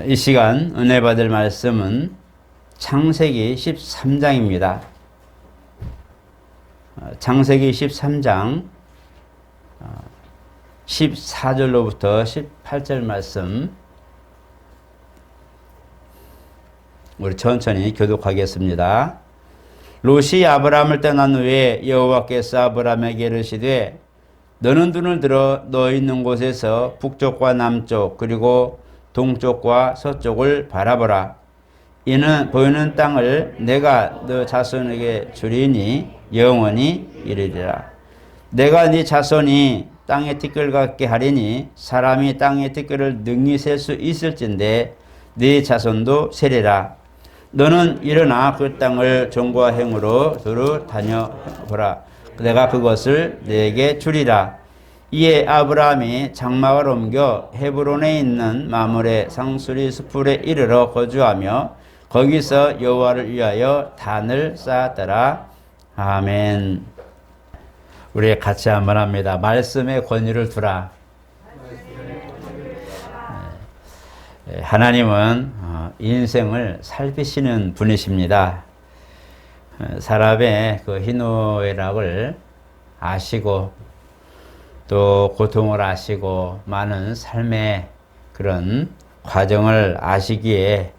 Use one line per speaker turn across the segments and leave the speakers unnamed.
이 시간 은혜 받을 말씀은 창세기 13장입니다. 창세기 13장 14절로부터 18절 말씀 우리 천천히 교독하겠습니다. 롯이 아브라함을 떠난 후에 여호와께서 아브라함에게 이르시되 너는 눈을 들어 너 있는 곳에서 북쪽과 남쪽 그리고 동쪽과 서쪽을 바라보라. 이는 보이는 땅을 내가 너 자손에게 주리니 영원히 이르리라. 내가 네 자손이 땅의 티끌 같게 하리니 사람이 땅의 티끌을 능히 셀 수 있을진데 네 자손도 세리라. 너는 일어나 그 땅을 종과 행으로 두루 다녀보라. 내가 그것을 네게 주리라. 이에 아브라함이 장막을 옮겨 헤브론에 있는 마므레 상수리 수풀에 이르러 거주하며 거기서 여호와를 위하여 단을 쌓았더라. 아멘. 우리 같이 한번 합니다. 말씀에 권위를 두라. 하나님은 인생을 살피시는 분이십니다. 사람의 그 희노애락을 아시고 또 고통을 아시고 많은 삶의 그런 과정을 아시기에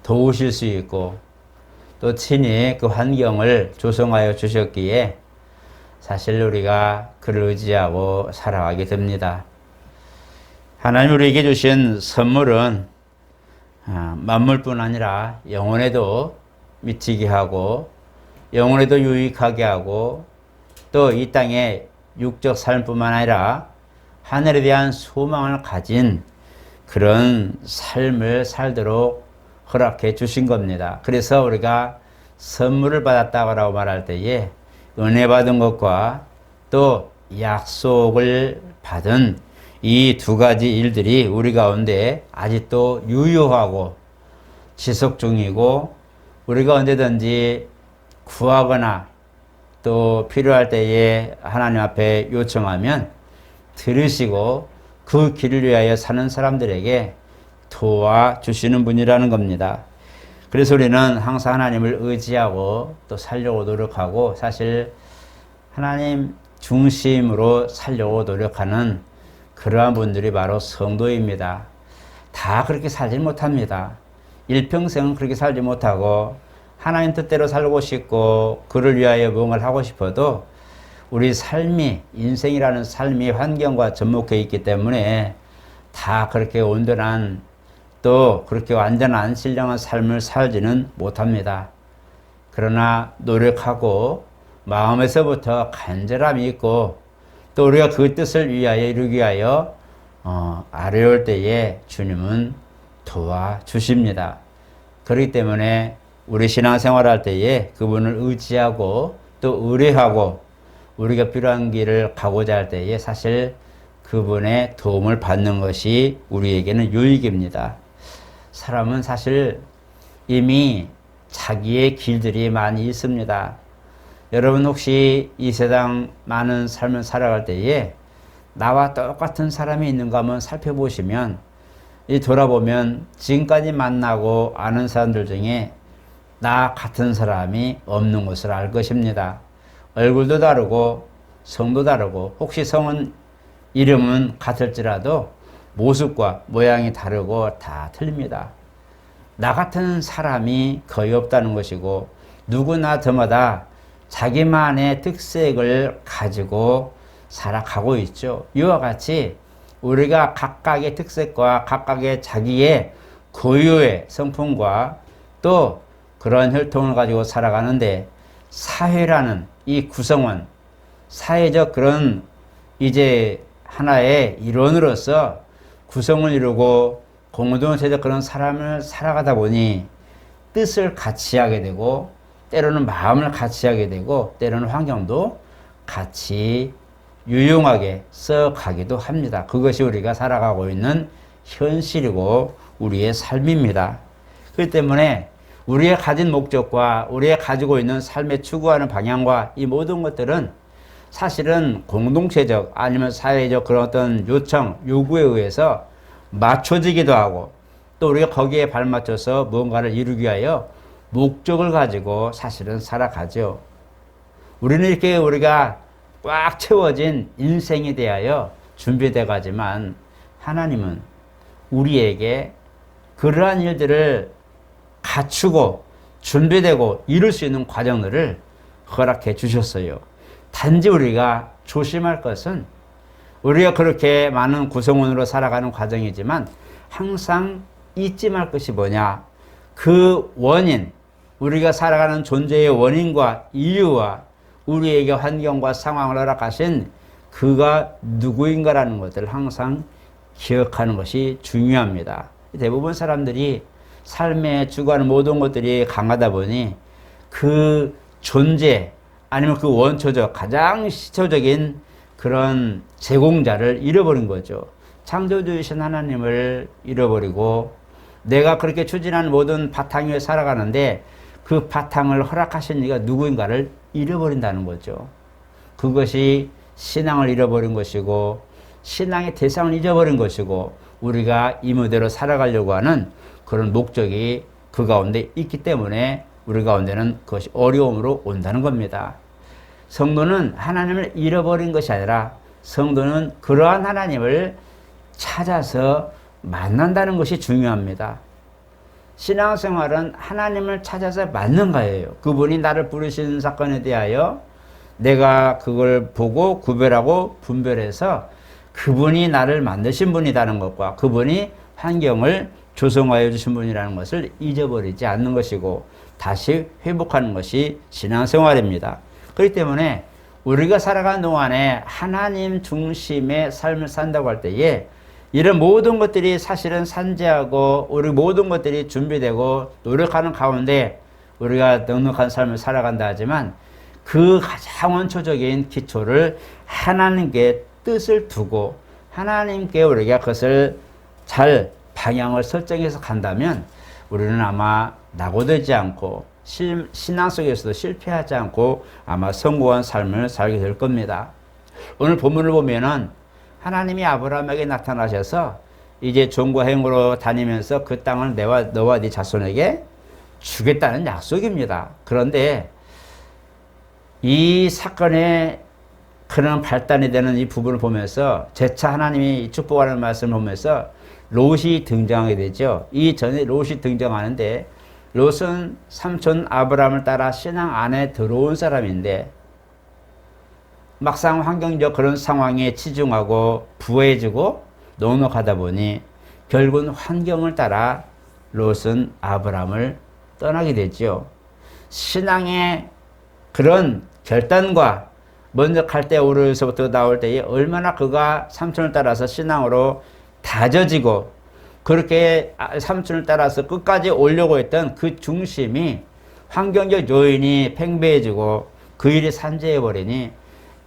도우실 수 있고 또 친히 그 환경을 조성하여 주셨기에 사실 우리가 그를 의지하고 살아가게 됩니다. 하나님 우리에게 주신 선물은 만물뿐 아니라 영혼에도 미치게 하고 영혼에도 유익하게 하고 또 이 땅에 육적 삶뿐만 아니라 하늘에 대한 소망을 가진 그런 삶을 살도록 허락해 주신 겁니다. 그래서 우리가 선물을 받았다고 말할 때에 은혜 받은 것과 또 약속을 받은 이 두 가지 일들이 우리 가운데 아직도 유효하고 지속 중이고 우리가 언제든지 구하거나 또 필요할 때에 하나님 앞에 요청하면 들으시고 그 길을 위하여 사는 사람들에게 도와주시는 분이라는 겁니다. 그래서 우리는 항상 하나님을 의지하고 또 살려고 노력하고 사실 하나님 중심으로 살려고 노력하는 그러한 분들이 바로 성도입니다. 다 그렇게 살지 못합니다. 일평생은 그렇게 살지 못하고 하나님 뜻대로 살고 싶고 그를 위하여 무언가를 하고 싶어도 우리 삶이 인생이라는 삶이 환경과 접목해 있기 때문에 다 그렇게 온전한 또 그렇게 완전한 신령한 삶을 살지는 못합니다. 그러나 노력하고 마음에서부터 간절함이 있고 또 우리가 그 뜻을 위하여 이루기 위하여 어려울 때에 주님은 도와주십니다. 그렇기 때문에 우리 신앙생활할 때에 그분을 의지하고 또 의뢰하고 우리가 필요한 길을 가고자 할 때에 사실 그분의 도움을 받는 것이 우리에게는 유익입니다. 사람은 사실 이미 자기의 길들이 많이 있습니다. 여러분 혹시 이 세상 많은 삶을 살아갈 때에 나와 똑같은 사람이 있는가 한번 살펴보시면 돌아보면 지금까지 만나고 아는 사람들 중에 나 같은 사람이 없는 것을 알 것입니다. 얼굴도 다르고 성도 다르고 혹시 성은 이름은 같을지라도 모습과 모양이 다르고 다 틀립니다. 나 같은 사람이 거의 없다는 것이고 누구나 저마다 자기만의 특색을 가지고 살아가고 있죠. 이와 같이 우리가 각각의 특색과 각각의 자기의 고유의 성품과 또 그런 혈통을 가지고 살아가는데 사회라는 이 구성원, 사회적 그런 이제 하나의 일원으로서 구성을 이루고 공동체적 그런 사람을 살아가다 보니 뜻을 같이 하게 되고 때로는 마음을 같이 하게 되고 때로는 환경도 같이 유용하게 써가기도 합니다. 그것이 우리가 살아가고 있는 현실이고 우리의 삶입니다. 그렇기 때문에 우리의 가진 목적과 우리의 가지고 있는 삶에 추구하는 방향과 이 모든 것들은 사실은 공동체적 아니면 사회적 그런 어떤 요청, 요구에 의해서 맞춰지기도 하고 또 우리가 거기에 발맞춰서 무언가를 이루기 위하여 목적을 가지고 사실은 살아가죠. 우리는 이렇게 우리가 꽉 채워진 인생에 대하여 준비되어 가지만 하나님은 우리에게 그러한 일들을 갖추고 준비되고 이룰 수 있는 과정들을 허락해 주셨어요. 단지 우리가 조심할 것은 우리가 그렇게 많은 구성원으로 살아가는 과정이지만 항상 잊지 말 것이 뭐냐? 그 원인, 우리가 살아가는 존재의 원인과 이유와 우리에게 환경과 상황을 허락하신 그가 누구인가라는 것을 항상 기억하는 것이 중요합니다. 대부분 사람들이 삶에 주관하는 모든 것들이 강하다 보니 그 존재 아니면 그 원초적 가장 시초적인 그런 제공자를 잃어버린 거죠. 창조주이신 하나님을 잃어버리고 내가 그렇게 추진하는 모든 바탕 위에 살아가는데 그 바탕을 허락하신 이가 누구인가를 잃어버린다는 거죠. 그것이 신앙을 잃어버린 것이고 신앙의 대상을 잊어버린 것이고 우리가 이 무대로 살아가려고 하는 그런 목적이 그 가운데 있기 때문에 우리 가운데는 그것이 어려움으로 온다는 겁니다. 성도는 하나님을 잃어버린 것이 아니라 성도는 그러한 하나님을 찾아서 만난다는 것이 중요합니다. 신앙생활은 하나님을 찾아서 만난 거예요. 그분이 나를 부르신 사건에 대하여 내가 그걸 보고 구별하고 분별해서 그분이 나를 만드신 분이라는 것과 그분이 환경을 조성하여 주신 분이라는 것을 잊어버리지 않는 것이고 다시 회복하는 것이 신앙생활입니다. 그렇기 때문에 우리가 살아가는 동안에 하나님 중심의 삶을 산다고 할 때에 이런 모든 것들이 사실은 산재하고 우리 모든 것들이 준비되고 노력하는 가운데 우리가 넉넉한 삶을 살아간다 하지만 그 가장 원초적인 기초를 하나님께 뜻을 두고 하나님께 우리가 그것을 잘 방향을 설정해서 간다면 우리는 아마 낙오되지 않고 신앙 속에서도 실패하지 않고 아마 성공한 삶을 살게 될 겁니다. 오늘 본문을 보면은 하나님이 아브라함에게 나타나셔서 이제 종과 행으로 다니면서 그 땅을 너와 네 자손에게 주겠다는 약속입니다. 그런데 이 사건의 그런 발단이 되는 이 부분을 보면서 재차 하나님이 축복하는 말씀을 보면서 롯이 등장하게 되죠. 이 전에 롯이 등장하는데 롯은 삼촌 아브라함을 따라 신앙 안에 들어온 사람인데 막상 환경적 그런 상황에 치중하고 부해지고 넉넉하다 보니 결국은 환경을 따라 롯은 아브라함을 떠나게 되죠. 신앙의 그런 결단과 먼저 갈대우르에서부터 나올 때에 얼마나 그가 삼촌을 따라서 신앙으로 다져지고 그렇게 삼촌을 따라서 끝까지 오려고 했던 그 중심이 환경적 요인이 팽배해지고 그 일이 산재해버리니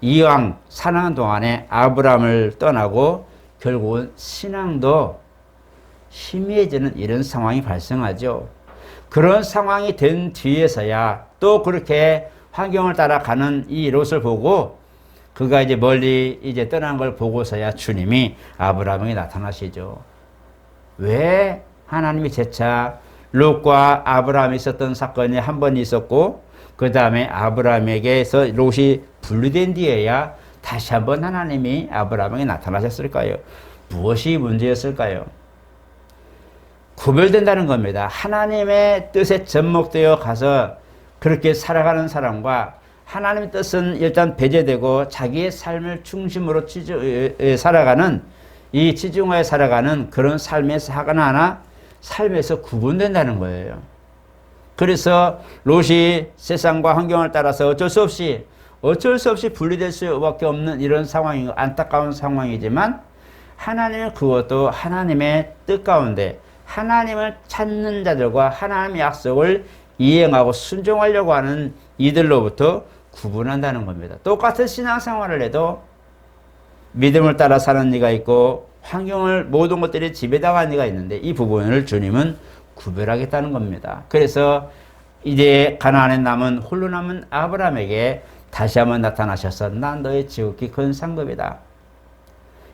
이왕 사는 동안에 아브라함을 떠나고 결국은 신앙도 희미해지는 이런 상황이 발생하죠. 그런 상황이 된 뒤에서야 또 그렇게 환경을 따라가는 이 롯을 보고 그가 이제 멀리 이제 떠난 걸 보고서야 주님이 아브라함에게 나타나시죠. 왜 하나님이 재차 롯과 아브라함이 있었던 사건이 한 번 있었고 그 다음에 아브라함에게서 롯이 분리된 뒤에야 다시 한번 하나님이 아브라함에게 나타나셨을까요? 무엇이 문제였을까요? 구별된다는 겁니다. 하나님의 뜻에 접목되어 가서 그렇게 살아가는 사람과 하나님의 뜻은 일단 배제되고 자기의 삶을 중심으로 살아가는 이 치중하여 살아가는 그런 삶에서 하나 삶에서 구분된다는 거예요. 그래서 롯이 세상과 환경을 따라서 어쩔 수 없이 분리될 수밖에 없는 이런 상황이고 안타까운 상황이지만 하나님은 그것도 하나님의 뜻 가운데 하나님을 찾는 자들과 하나님의 약속을 이행하고 순종하려고 하는 이들로부터 구분한다는 겁니다. 똑같은 신앙생활을 해도 믿음을 따라 사는 이가 있고 환경을 모든 것들이 지배당한 이가 있는데 이 부분을 주님은 구별하겠다는 겁니다. 그래서 이제 가나안에 남은 홀로 남은 아브라함에게 다시 한번 나타나셔서 난 너의 지극히 큰 상급이다.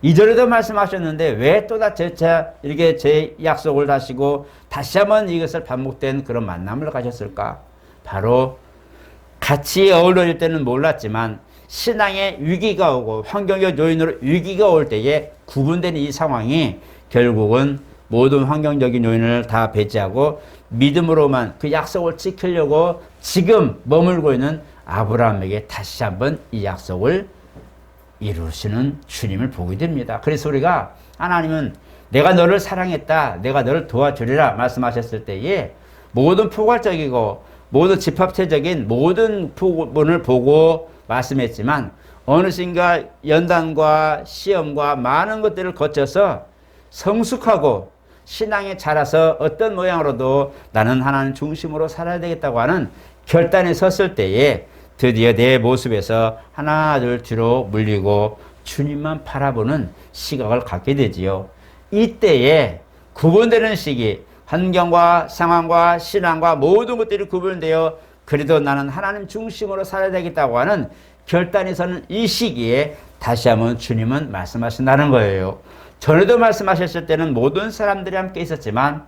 이전에도 말씀하셨는데 왜 또 다 재차 이렇게 제 약속을 하시고 다시 한번 이것을 반복된 그런 만남을 가졌을까? 바로 같이 어우러질 때는 몰랐지만 신앙의 위기가 오고 환경적 요인으로 위기가 올 때에 구분되는 이 상황이 결국은 모든 환경적인 요인을 다 배제하고 믿음으로만 그 약속을 지키려고 지금 머물고 있는 아브라함에게 다시 한번 이 약속을 이루시는 주님을 보게 됩니다. 그래서 우리가 하나님은 내가 너를 사랑했다, 내가 너를 도와주리라 말씀하셨을 때에 모든 포괄적이고 모든 집합체적인 모든 부분을 보고 말씀했지만 어느 순간 연단과 시험과 많은 것들을 거쳐서 성숙하고 신앙에 자라서 어떤 모양으로도 나는 하나님 중심으로 살아야 되겠다고 하는 결단에 섰을 때에 드디어 내 모습에서 하나 둘 뒤로 물리고 주님만 바라보는 시각을 갖게 되지요. 이때에 구분되는 시기, 환경과 상황과 신앙과 모든 것들이 구분되어 그래도 나는 하나님 중심으로 살아야 되겠다고 하는 결단이 서는 이 시기에 다시 한번 주님은 말씀하신다는 거예요. 전에도 말씀하셨을 때는 모든 사람들이 함께 있었지만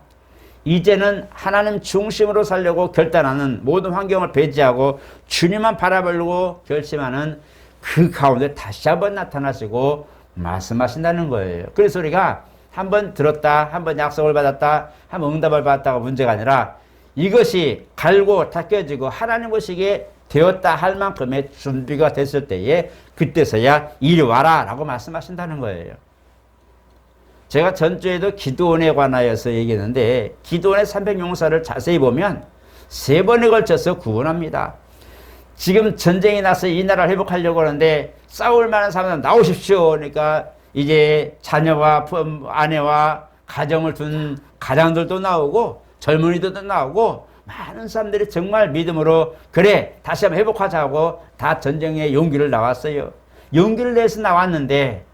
이제는 하나님 중심으로 살려고 결단하는 모든 환경을 배제하고 주님만 바라보려고 결심하는 그 가운데 다시 한번 나타나시고 말씀하신다는 거예요. 그래서 우리가 한번 들었다, 한번 약속을 받았다, 한번 응답을 받았다가 문제가 아니라 이것이 갈고 닦여지고 하나님 보시기에 되었다 할 만큼의 준비가 됐을 때에 그때서야 이리 와라 라고 말씀하신다는 거예요. 제가 전주에도 기도원에 관하여서 얘기했는데 기도원의 300용사를 자세히 보면 3번에 걸쳐서 구원합니다. 지금 전쟁이 나서 이 나라를 회복하려고 하는데 싸울 만한 사람들 나오십시오. 그러니까 이제 자녀와 아내와 가정을 둔 가장들도 나오고 젊은이들도 나오고 많은 사람들이 정말 믿음으로 그래 다시 한번 회복하자고 다 전쟁에 용기를 나왔어요. 용기를 내서 나왔는데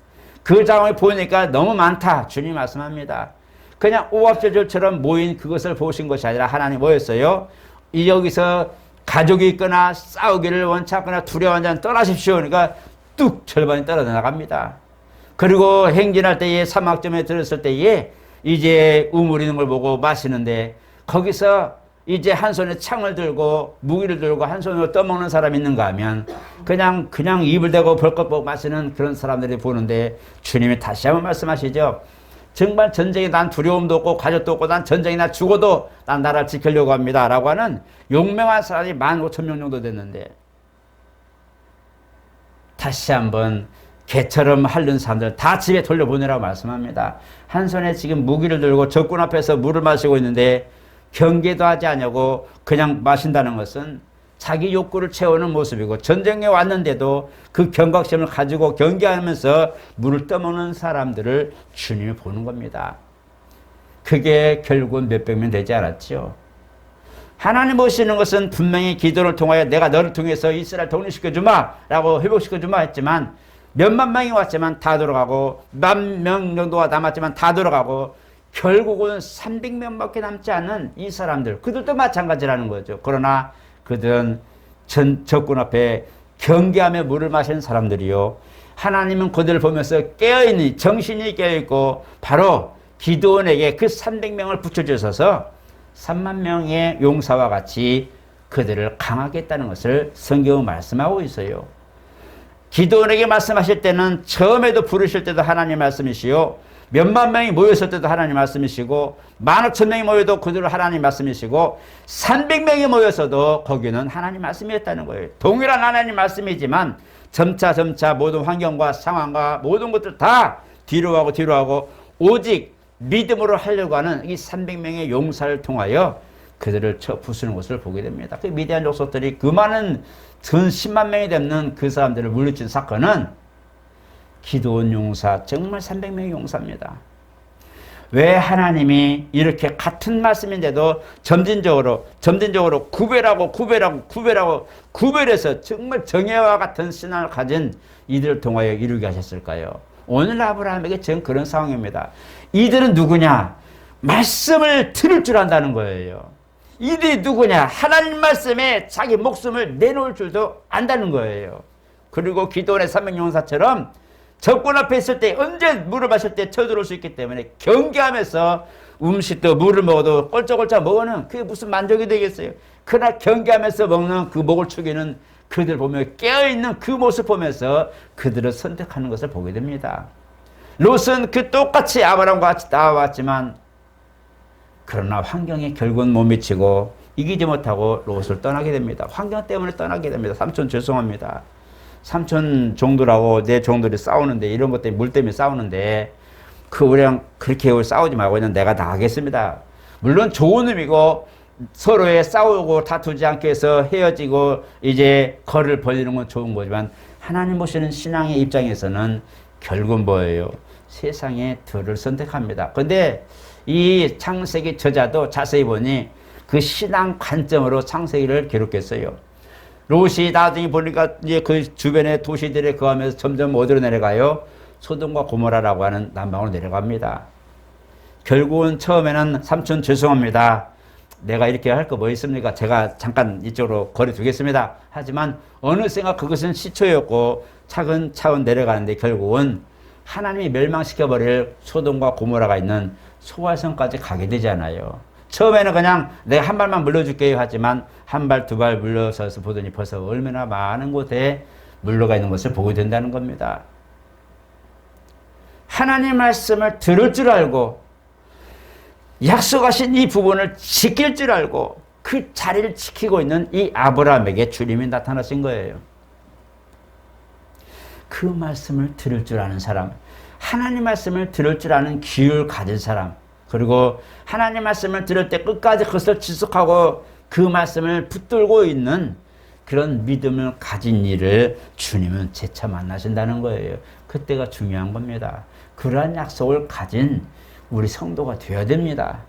그 상황을 보니까 너무 많다. 주님 말씀합니다. 그냥 오합지졸처럼 모인 그것을 보신 것이 아니라 하나님 뭐였어요? 여기서 가족이 있거나 싸우기를 원치 않거나 두려워하는 자는 떠나십시오. 그러니까 뚝 절반이 떨어져 나갑니다. 그리고 행진할 때에 사막점에 들었을 때에 이제 우물 있는 걸 보고 마시는데 거기서 이제 한 손에 창을 들고 무기를 들고 한 손으로 떠먹는 사람이 있는가 하면 그냥 입을 대고 벌컥 보고 마시는 그런 사람들이 보는데 주님이 다시 한번 말씀하시죠. 정말 전쟁에 난 두려움도 없고 가족도 없고 난 전쟁이 나 죽어도 난 나라를 지키려고 합니다 라고 하는 용맹한 사람이 15,000명 정도 됐는데 다시 한번 개처럼 핥는 사람들 다 집에 돌려보내라고 말씀합니다. 한 손에 지금 무기를 들고 적군 앞에서 물을 마시고 있는데 경계도 하지 않냐고 그냥 마신다는 것은 자기 욕구를 채우는 모습이고 전쟁에 왔는데도 그 경각심을 가지고 경계하면서 물을 떠먹는 사람들을 주님이 보는 겁니다. 그게 결국은 몇백 명 되지 않았죠. 하나님 보시는 것은 분명히 기도를 통하여 내가 너를 통해서 이스라엘 독립시켜주마 라고 회복시켜주마 했지만 몇만 명이 왔지만 다 돌아가고 10,000명 정도가 남았지만 다 돌아가고 결국은 300명밖에 남지 않은 이 사람들 그들도 마찬가지라는 거죠. 그러나 그들은 적군 앞에 경계하며 물을 마시는 사람들이요. 하나님은 그들을 보면서 깨어있는 정신이 깨어있고 바로 기드온에게 그 300명을 붙여주셔서 3만 명의 용사와 같이 그들을 강하게 했다는 것을 성경은 말씀하고 있어요. 기드온에게 말씀하실 때는 처음에도 부르실 때도 하나님 말씀이시요. 몇만 명이 모였을 때도 하나님 말씀이시고 15,000명이 모여도 그들을 하나님 말씀이시고 300명이 모여서도 거기는 하나님 말씀이었다는 거예요. 동일한 하나님 말씀이지만 점차 모든 환경과 상황과 모든 것들 다 뒤로 하고 오직 믿음으로 하려고 하는 이 300명의 용사를 통하여 그들을 쳐 부수는 것을 보게 됩니다. 그 미디안 족속들이 그 많은 전 10만 명이 되는 그 사람들을 물리친 사건은 기드온 용사 정말 300명의 용사입니다. 왜 하나님이 이렇게 같은 말씀인데도 점진적으로 구별해서 정말 정예와 같은 신앙을 가진 이들을 통하여 이루게 하셨을까요? 오늘 아브라함에게 지금 그런 상황입니다. 이들은 누구냐? 말씀을 들을 줄 안다는 거예요. 이들이 누구냐? 하나님 말씀에 자기 목숨을 내놓을 줄도 안다는 거예요. 그리고 기드온의 300용사처럼 적군 앞에 있을 때 언제 물을 마실 때 쳐들어올 수 있기 때문에 경계하면서 음식도 물을 먹어도 꼴짝꼴짝 먹으면 그게 무슨 만족이 되겠어요. 그러나 경계하면서 먹는 그 목을 축이는 그들 보면 깨어있는 그 모습 보면서 그들을 선택하는 것을 보게 됩니다. 롯은 그 똑같이 아브라함과 같이 나와왔지만 그러나 환경에 결국은 못 미치고 이기지 못하고 롯을 떠나게 됩니다. 환경 때문에 떠나게 됩니다. 삼촌 죄송합니다. 삼촌 종들하고 내 종들이 싸우는데 이런 것 때문에 물 때문에 싸우는데 우리랑 그렇게 싸우지 말고 그냥 내가 나가겠습니다. 물론 좋은 의미고 서로의 싸우고 다투지 않게 해서 헤어지고 이제 거리를 벌리는 건 좋은 거지만 하나님 보시는 신앙의 입장에서는 결국은 뭐예요? 세상의 들을 선택합니다. 근데 이 창세기 저자도 자세히 보니 그 신앙 관점으로 창세기를 기록했어요. 롯이 나중에 보니까 이제 그 주변의 도시들에 거하면서 점점 어디로 내려가요? 소돔과 고모라라고 하는 남방으로 내려갑니다. 결국은 처음에는 삼촌 죄송합니다. 내가 이렇게 할 거 뭐 있습니까? 제가 잠깐 이쪽으로 거리 두겠습니다. 하지만 어느샌가 그것은 시초였고 차근차근 내려가는데 결국은 하나님이 멸망시켜버릴 소돔과 고모라가 있는 소활성까지 가게 되잖아요. 처음에는 그냥 내가 한 발만 물러줄게요 하지만 한 발, 두 발 물러서서 보더니 벌써 얼마나 많은 곳에 물러가 있는 것을 보게 된다는 겁니다. 하나님 말씀을 들을 줄 알고 약속하신 이 부분을 지킬 줄 알고 그 자리를 지키고 있는 이 아브라함에게 주님이 나타나신 거예요. 그 말씀을 들을 줄 아는 사람, 하나님 말씀을 들을 줄 아는 귀를 가진 사람, 그리고 하나님 말씀을 들을 때 끝까지 그것을 지속하고 그 말씀을 붙들고 있는 그런 믿음을 가진 이를 주님은 재차 만나신다는 거예요. 그때가 중요한 겁니다. 그러한 약속을 가진 우리 성도가 되어야 됩니다.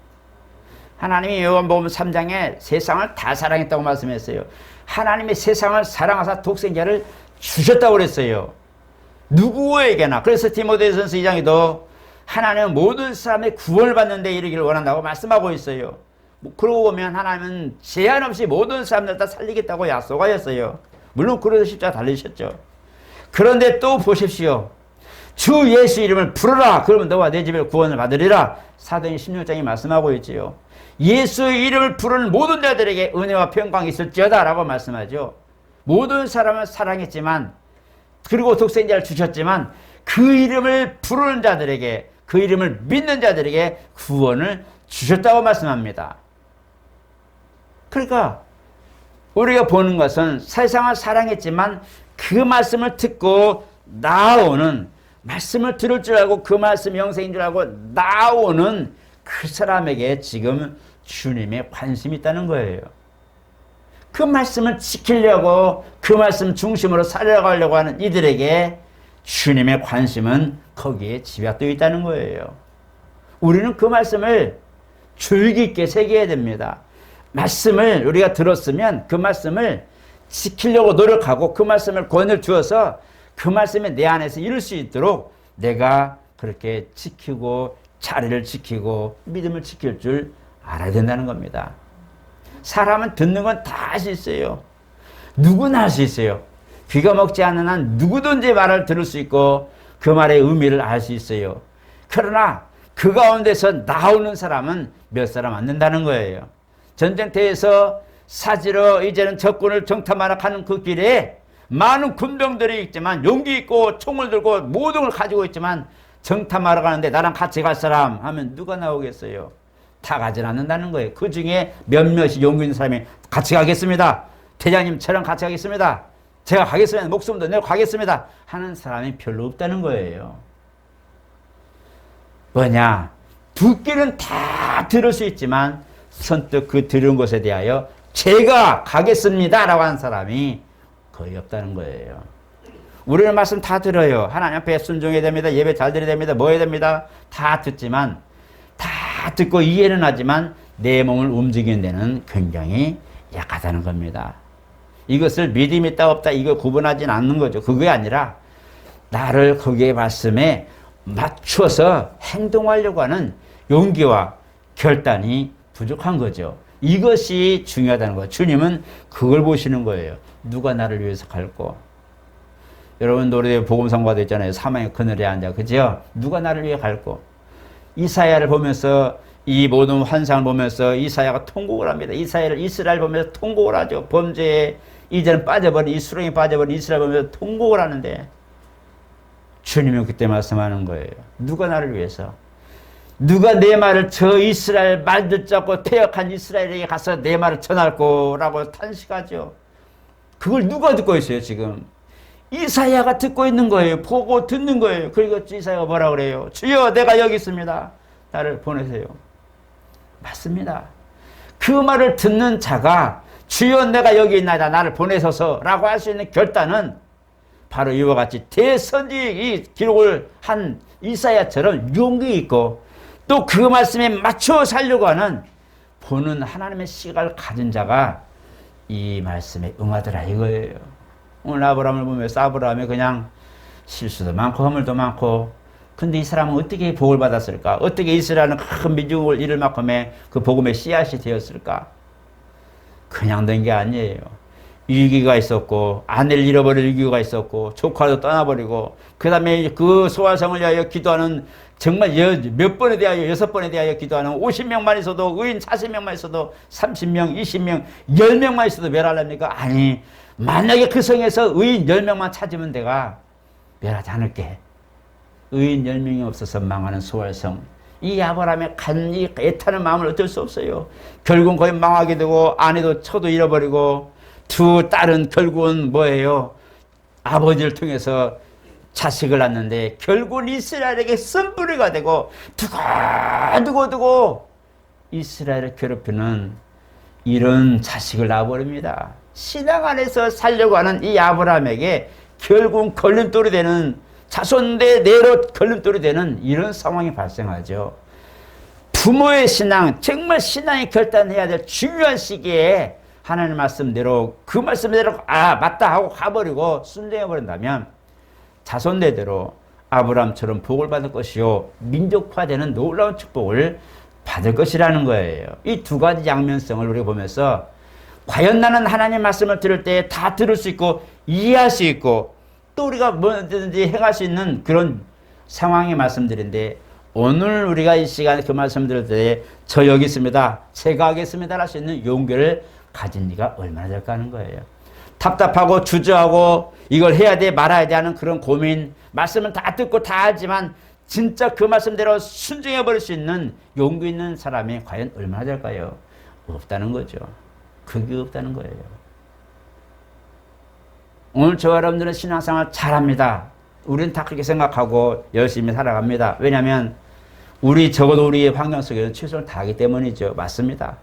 하나님이 요한복음 3장에 세상을 다 사랑했다고 말씀했어요. 하나님이 세상을 사랑하사 독생자를 주셨다고 그랬어요. 누구에게나. 그래서 디모데전서 2장에도 하나님은 모든 사람의 구원을 받는 데 이르기를 원한다고 말씀하고 있어요. 그러고 보면 하나님은 제한 없이 모든 사람들 다 살리겠다고 약속하였어요. 물론 그래서 십자가 달리셨죠. 그런데 또 보십시오. 주 예수 이름을 부르라. 그러면 너와 내 집에 구원을 받으리라. 사도행 16장이 말씀하고 있지요. 예수 이름을 부르는 모든 자들에게 은혜와 평강이 있을지어다 라고 말씀하죠. 모든 사람을 사랑했지만 그리고 독생자를 주셨지만 그 이름을 부르는 자들에게 그 이름을 믿는 자들에게 구원을 주셨다고 말씀합니다. 그러니까 우리가 보는 것은 세상을 사랑했지만 그 말씀을 듣고 나오는 말씀을 들을 줄 알고 그 말씀이 영생인 줄 알고 나오는 그 사람에게 지금 주님의 관심이 있다는 거예요. 그 말씀을 지키려고 그 말씀 중심으로 살아가려고 하는 이들에게 주님의 관심은 거기에 집약되어 있다는 거예요. 우리는 그 말씀을 줄기 있게 새겨야 됩니다. 말씀을 우리가 들었으면 그 말씀을 지키려고 노력하고 그 말씀을 권을 주어서 그 말씀이 내 안에서 이룰 수 있도록 내가 그렇게 지키고 자리를 지키고 믿음을 지킬 줄 알아야 된다는 겁니다. 사람은 듣는 건 다 할 수 있어요. 누구나 할 수 있어요. 귀가 먹지 않는 한 누구든지 말을 들을 수 있고 그 말의 의미를 알 수 있어요. 그러나 그 가운데서 나오는 사람은 몇 사람 안 된다는 거예요. 전쟁터에서 사지로 이제는 적군을 정탐하러 가는 그 길에 많은 군병들이 있지만 용기 있고 총을 들고 모든 걸 가지고 있지만 정탐하러 가는데 나랑 같이 갈 사람 하면 누가 나오겠어요? 다 가진 않는다는 거예요. 그 중에 몇몇이 용기 있는 사람이 같이 가겠습니다. 대장님 저랑 같이 가겠습니다. 제가 가겠습니다. 목숨도 내고 가겠습니다. 하는 사람이 별로 없다는 거예요. 뭐냐? 듣기는 다 들을 수 있지만 선뜻 그 들은 것에 대하여 제가 가겠습니다 라고 하는 사람이 거의 없다는 거예요. 우리는 말씀 다 들어요. 하나님 앞에 순종해야 됩니다. 예배 잘 드려야 됩니다. 뭐 해야 됩니다. 다 듣지만 다 듣고 이해는 하지만 내 몸을 움직이는 데는 굉장히 약하다는 겁니다. 이것을 믿음이 있다 없다 이거 구분하지는 않는 거죠. 그게 아니라 나를 거기에 말씀에 맞춰서 행동하려고 하는 용기와 결단이 부족한 거죠. 이것이 중요하다는 거예요. 주님은 그걸 보시는 거예요. 누가 나를 위해서 갈고 여러분 노래 복음성가도 있잖아요. 사망의 그늘에 앉아. 그죠? 누가 나를 위해 갈고. 이사야를 보면서 이 모든 환상을 보면서 이사야가 통곡을 합니다. 이사야를 이스라엘 보면서 통곡을 하죠. 범죄에 이제는 빠져버린 수렁에 빠져버린 이스라엘 보면서 통곡을 하는데 주님은 그때 말씀하는 거예요. 누가 나를 위해서? 누가 내 말을 저 이스라엘 말 듣자고 퇴역한 이스라엘에게 가서 내 말을 전할 거라고 탄식하죠. 그걸 누가 듣고 있어요 지금? 이사야가 듣고 있는 거예요. 보고 듣는 거예요. 그리고 이사야가 뭐라 그래요? 주여 내가 여기 있습니다. 나를 보내세요. 맞습니다. 그 말을 듣는 자가 주여 내가 여기 있나이다 나를 보내소서 라고 할 수 있는 결단은 바로 이와 같이 대선지의 기록을 한 이사야처럼 용기 있고 또 그 말씀에 맞춰 살려고 하는 보는 하나님의 시각을 가진 자가 이 말씀에 응하더라 이거예요. 오늘 아브라함을 보면서 아브라함이 그냥 실수도 많고 허물도 많고 근데 이 사람은 어떻게 복을 받았을까? 어떻게 이스라엘은 큰 민족을 이룰 만큼의 그 복음의 씨앗이 되었을까? 그냥 된 게 아니에요. 위기가 있었고 아내를 잃어버릴 위기가 있었고 조카도 떠나버리고 그 다음에 그 소화성을 위하여 기도하는 정말 몇 번에 대하여 6번에 대하여 기도하는 50명만 있어도 의인 40명만 있어도 30명 20명 10명만 있어도 멸하랍니까? 아니 만약에 그 성에서 의인 10명만 찾으면 내가 멸하지 않을게. 의인 10명이 없어서 망하는 소활성. 이 아브라함의 이 애타는 마음을 어쩔 수 없어요. 결국은 거의 망하게 되고 아내도 처도 잃어버리고 두 딸은 결국은 뭐예요? 아버지를 통해서 자식을 낳는데 결국은 이스라엘에게 쓴뿌리가 되고 두고두고 이스라엘을 괴롭히는 이런 자식을 낳아버립니다. 신앙 안에서 살려고 하는 이 아브라함에게 결국은 걸림돌이 되는 자손 대 내로 걸림돌이 되는 이런 상황이 발생하죠. 부모의 신앙, 정말 신앙이 결단해야 될 중요한 시기에 하나님 말씀대로 그 말씀대로 맞다 하고 가버리고 순종해버린다면 자손대대로 아브라함처럼 복을 받을 것이요 민족화되는 놀라운 축복을 받을 것이라는 거예요. 이 두 가지 양면성을 우리가 보면서 과연 나는 하나님 말씀을 들을 때 다 들을 수 있고 이해할 수 있고 또 우리가 뭐든지 행할 수 있는 그런 상황의 말씀들인데 오늘 우리가 이 시간에 그 말씀 들을 때 저 여기 있습니다. 제가 하겠습니다. 할 수 있는 용기를 가진 이가 얼마나 될까 하는 거예요. 답답하고 주저하고 이걸 해야 돼 말아야 돼 하는 그런 고민 말씀은 다 듣고 다 알지만 진짜 그 말씀대로 순종해 버릴 수 있는 용기 있는 사람이 과연 얼마나 될까요? 없다는 거죠. 그게 없다는 거예요. 오늘 저와 여러분들은 신앙생활 잘합니다. 우리는 다 그렇게 생각하고 열심히 살아갑니다. 왜냐하면 적어도 우리의 환경 속에서 최선을 다하기 때문이죠. 맞습니다.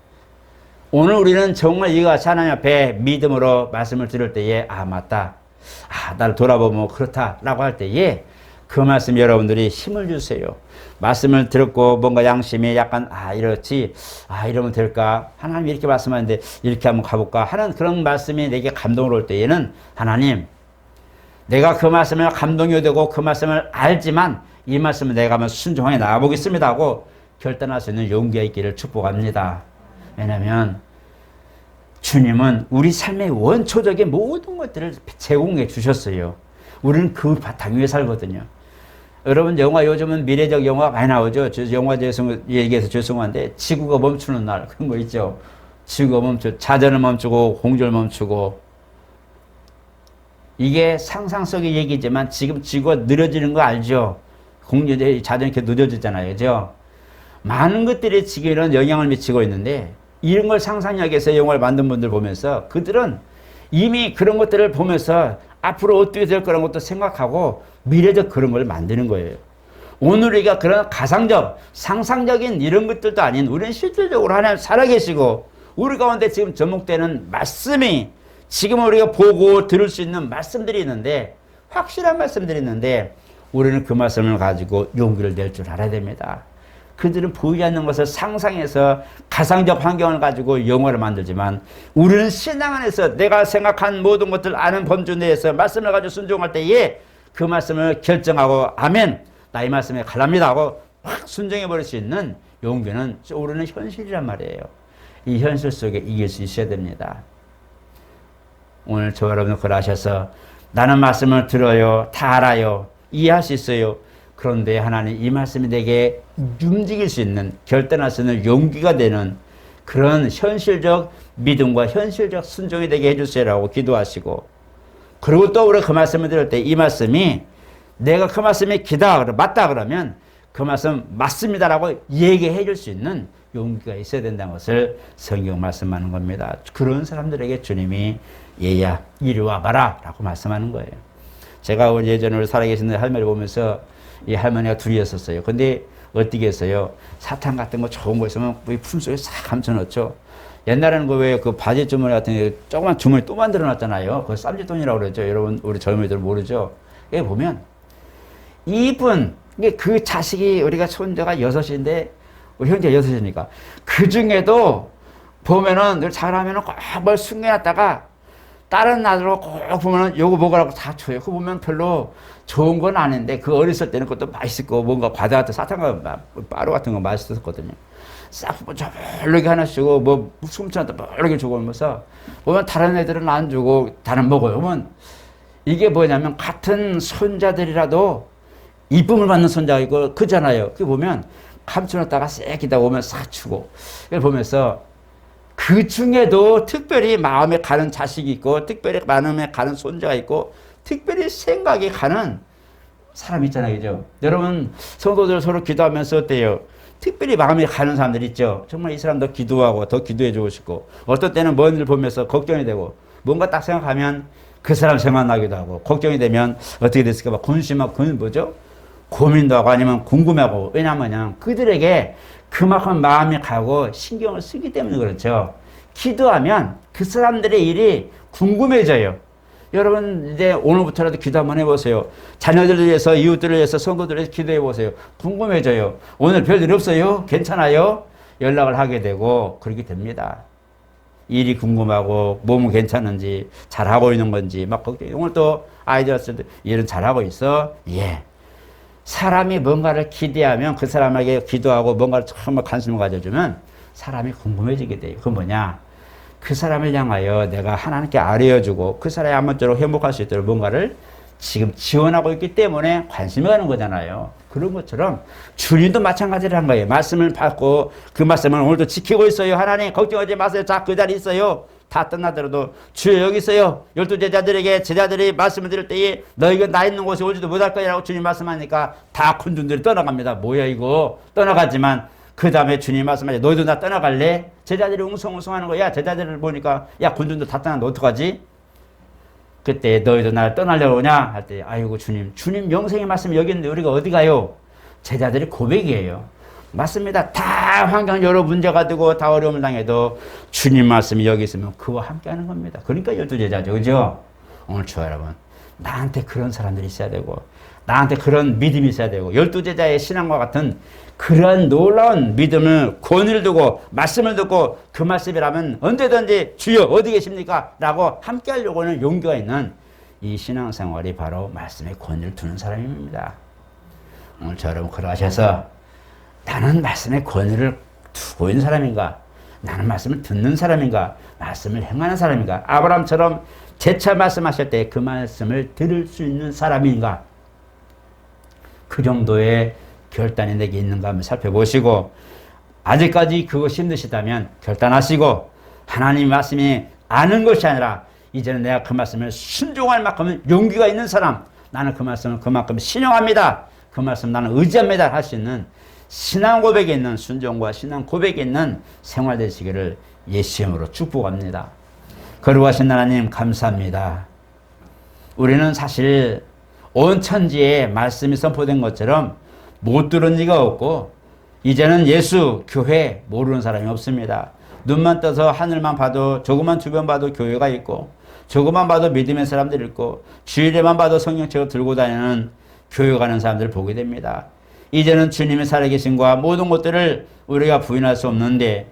오늘 우리는 정말 이와 같이 하나님 앞에 믿음으로 말씀을 들을 때에 맞다. 나를 돌아보면 그렇다 라고 할 때에 그 말씀 여러분들이 힘을 주세요. 말씀을 들었고 뭔가 양심이 약간 이렇지 이러면 될까 하나님 이렇게 말씀하는데 이렇게 한번 가볼까 하는 그런 말씀이 내게 감동을 올 때에는 하나님 내가 그 말씀을 감동이 되고 그 말씀을 알지만 이 말씀을 내가 한번 순종해 나가보겠습니다 하고 결단할 수 있는 용기가 있기를 축복합니다. 왜냐하면 주님은 우리 삶의 원초적인 모든 것들을 제공해 주셨어요. 우리는 그 바탕 위에 살거든요. 여러분 영화 요즘은 미래적 영화가 많이 나오죠. 영화 얘기해서 죄송한데 지구가 멈추는 날 그런 거 있죠. 지구가 자전을 멈추고 공조를 멈추고 이게 상상 속의 얘기지만 지금 지구가 느려지는 거 알죠. 자전이 이렇게 느려지잖아요. 그죠? 많은 것들이 지금 이런 영향을 미치고 있는데 이런 걸 상상력에서 영화를 만든 분들 보면서 그들은 이미 그런 것들을 보면서 앞으로 어떻게 될 거라는 것도 생각하고 미래적 그런 걸 만드는 거예요. 오늘 우리가 그런 가상적, 상상적인 이런 것들도 아닌 우리는 실질적으로 하나님 살아계시고 우리 가운데 지금 접목되는 말씀이 지금 우리가 보고 들을 수 있는 말씀들이 있는데 확실한 말씀들이 있는데 우리는 그 말씀을 가지고 용기를 낼 줄 알아야 됩니다. 그들은 보이지 않는 것을 상상해서 가상적 환경을 가지고 영화를 만들지만 우리는 신앙 안에서 내가 생각한 모든 것들 아는 범주 내에서 말씀을 가지고 순종할 때에 그 말씀을 결정하고 아멘 나 이 말씀에 갈랍니다 하고 확 순종해 버릴 수 있는 용기는 우리는 현실이란 말이에요. 이 현실 속에 이길 수 있어야 됩니다. 오늘 저 여러분 그걸 아셔서 나는 말씀을 들어요. 다 알아요. 이해할 수 있어요. 그런데 하나님 이 말씀이 내게 움직일 수 있는, 결단할 수 있는 용기가 되는 그런 현실적 믿음과 현실적 순종이 되게 해주세요라고 기도하시고, 그리고 또 우리가 그 말씀을 들을 때 이 말씀이 내가 그 말씀이 기다, 맞다 그러면 그 말씀 맞습니다라고 얘기해 줄 수 있는 용기가 있어야 된다는 것을 성경 말씀하는 겁니다. 그런 사람들에게 주님이 얘야 이리 와봐라 라고 말씀하는 거예요. 제가 예전에 우리 살아계신 할머니를 보면서 이 할머니가 둘이었었어요. 근데 어떻게 했어요? 사탕 같은 거 좋은 거 있으면 품속에 싹 감춰놓죠. 옛날에는 그 바지 주머니 같은 게 조그만 주머니 또 만들어 놨잖아요. 그거 쌈짓돈이라고 그러죠. 여러분, 우리 젊은이들 모르죠? 여기 보면, 이분, 그 자식이, 우리가 손자가 6인데, 우리 형제가 6이니까. 그 중에도 보면은, 늘 잘하면은 꼭 뭘 숨겨놨다가, 다른 아들로 꼭 보면은 요거 먹으라고 다 줘요. 그거 보면 별로 좋은 건 아닌데, 그 어렸을 때는 그것도 맛있고, 뭔가 과자 같은 사탕, 빠루 같은 거 맛있었거든요. 싹 저멀리게 하나씩 주고 뭐 숨찬다 멀리게 주고 오면서 보면 다른 애들은 안 주고 다른 먹어요. 보면 이게 뭐냐면 같은 손자들이라도 이쁨을 받는 손자가 있고 그잖아요. 그 보면 감춰놨다가 쎄 기다 오면 싹 주고 그걸 보면서 그 중에도 특별히 마음에 가는 자식이 있고 특별히 마음에 가는 손자가 있고 특별히 생각이 가는 사람 있잖아요. 그죠? 여러분 성도들 서로 기도하면서 어때요? 특별히 마음에 가는 사람들 있죠. 정말 이 사람 더 기도하고 더 기도해 주고 싶고 어떤 때는 먼 일 보면서 걱정이 되고 뭔가 딱 생각하면 그 사람 생각나기도 하고 걱정이 되면 어떻게 됐을까 봐 근심하고 뭐죠? 고민도 하고 아니면 궁금하고 왜냐하면 그들에게 그만큼 마음이 가고 신경을 쓰기 때문에 그렇죠. 기도하면 그 사람들의 일이 궁금해져요. 여러분 이제 오늘부터라도 기도 한번 해보세요. 자녀들을 위해서 이웃들을 위해서 성도들을 위해서 기도해 보세요. 궁금해져요. 오늘 별일 없어요? 괜찮아요? 연락을 하게 되고 그렇게 됩니다. 일이 궁금하고 몸은 괜찮은지 잘하고 있는 건지 막 걱정해요. 오늘 또 아이들 왔을 때 일은 잘하고 있어? 예. 사람이 뭔가를 기대하면 그 사람에게 기도하고 뭔가를 정말 관심을 가져주면 사람이 궁금해지게 돼요. 그건 뭐냐? 그 사람을 향하여 내가 하나님께 알려주고 그 사람이 아무쪼록 행복할 수 있도록 뭔가를 지금 지원하고 있기 때문에 관심이 가는 거잖아요. 그런 것처럼 주님도 마찬가지라는 거예요. 말씀을 받고 그 말씀을 오늘도 지키고 있어요. 하나님 걱정하지 마세요. 자, 그 자리에 있어요. 다 떠나더라도 주여 여기 있어요. 12제자들에게 제자들이 말씀을 들을 때에 너희가 나 있는 곳에 오지도 못할 거라고 주님 말씀하니까 다 군중들이 떠나갑니다. 뭐야 이거 떠나가지만 그 다음에 주님 말씀하죠. 너희도 나 떠나갈래? 제자들이 웅성웅성하는 거야. 제자들을 보니까 야 군중도 다 떠나는데 어떡하지? 그때 너희도 나를 떠나려고 오냐? 할 때 아이고 주님 영생의 말씀이 여기 있는데 우리가 어디 가요? 제자들이 고백이에요. 맞습니다. 다 환경 여러 문제가 되고 다 어려움을 당해도 주님 말씀이 여기 있으면 그와 함께 하는 겁니다. 그러니까 12제자죠. 그죠? 오늘 저 여러분 나한테 그런 사람들이 있어야 되고 나한테 그런 믿음이 있어야 되고 12제자의 신앙과 같은 그런 놀라운 믿음을 권위를 두고 말씀을 듣고 그 말씀이라면 언제든지 주여 어디 계십니까? 라고 함께 하려고 하는 용기가 있는 이 신앙생활이 바로 말씀에 권위를 두는 사람입니다. 오늘 저 여러분 그러하셔서 나는 말씀에 권위를 두고 있는 사람인가? 나는 말씀을 듣는 사람인가? 말씀을 행하는 사람인가? 아브라함처럼 재차 말씀하실 때 그 말씀을 들을 수 있는 사람인가? 그 정도의 결단이 내게 있는가 한번 살펴보시고 아직까지 그것이 힘드시다면 결단하시고 하나님 말씀이 아는 것이 아니라 이제는 내가 그 말씀을 순종할 만큼 용기가 있는 사람 나는 그 말씀을 그만큼 신용합니다. 그 말씀 나는 의지합니다. 할 수 있는 신앙 고백에 있는 순종과 신앙 고백에 있는 생활 되시기를 예수 이름으로 축복합니다. 거룩하신 하나님 감사합니다. 우리는 사실 온 천지에 말씀이 선포된 것처럼 못 들은 이가 없고 이제는 예수, 교회 모르는 사람이 없습니다. 눈만 떠서 하늘만 봐도 조그만 주변 봐도 교회가 있고 조그만 봐도 믿음의 사람들이 있고 주일에만 봐도 성경책을 들고 다니는 교회 가는 사람들을 보게 됩니다. 이제는 주님의 살아계심과 모든 것들을 우리가 부인할 수 없는데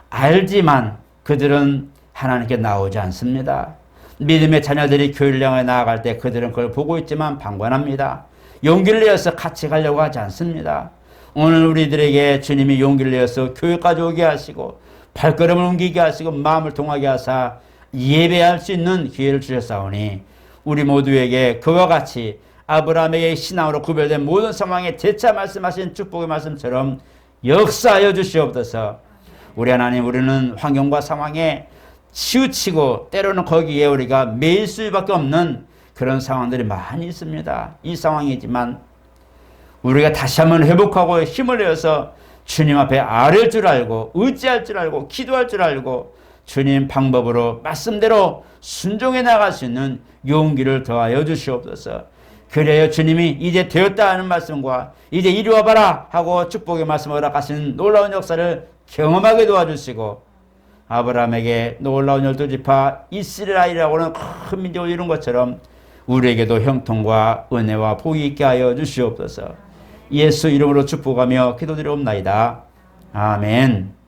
알지만 그들은 하나님께 나오지 않습니다. 믿음의 자녀들이 교회를 향해 나아갈 때 그들은 그걸 보고 있지만 방관합니다. 용기를 내어서 같이 가려고 하지 않습니다. 오늘 우리들에게 주님이 용기를 내어서 교회까지 오게 하시고 발걸음을 옮기게 하시고 마음을 통하게 하사 예배할 수 있는 기회를 주셨사오니 우리 모두에게 그와 같이 아브라함에게 신앙으로 구별된 모든 상황에 재차 말씀하신 축복의 말씀처럼 역사하여 주시옵소서. 우리 하나님, 우리는 환경과 상황에 치우치고 때로는 거기에 우리가 매일 수밖에 없는 그런 상황들이 많이 있습니다. 이 상황이지만 우리가 다시 한번 회복하고 힘을 내어서 주님 앞에 아뢰 줄 알고 의지할 줄 알고 기도할 줄 알고 주님 방법으로 말씀대로 순종해 나갈 수 있는 용기를 더하여 주시옵소서. 그래야 주님이 이제 되었다 하는 말씀과 이제 이리 와봐라 하고 축복의 말씀을 허락하시는 놀라운 역사를 경험하게 도와주시고, 아브라함에게 놀라운 12지파 이스라엘이라고는 큰 민족을 이룬 것처럼 우리에게도 형통과 은혜와 복이 있게 하여 주시옵소서. 예수 이름으로 축복하며 기도드리옵나이다. 아멘.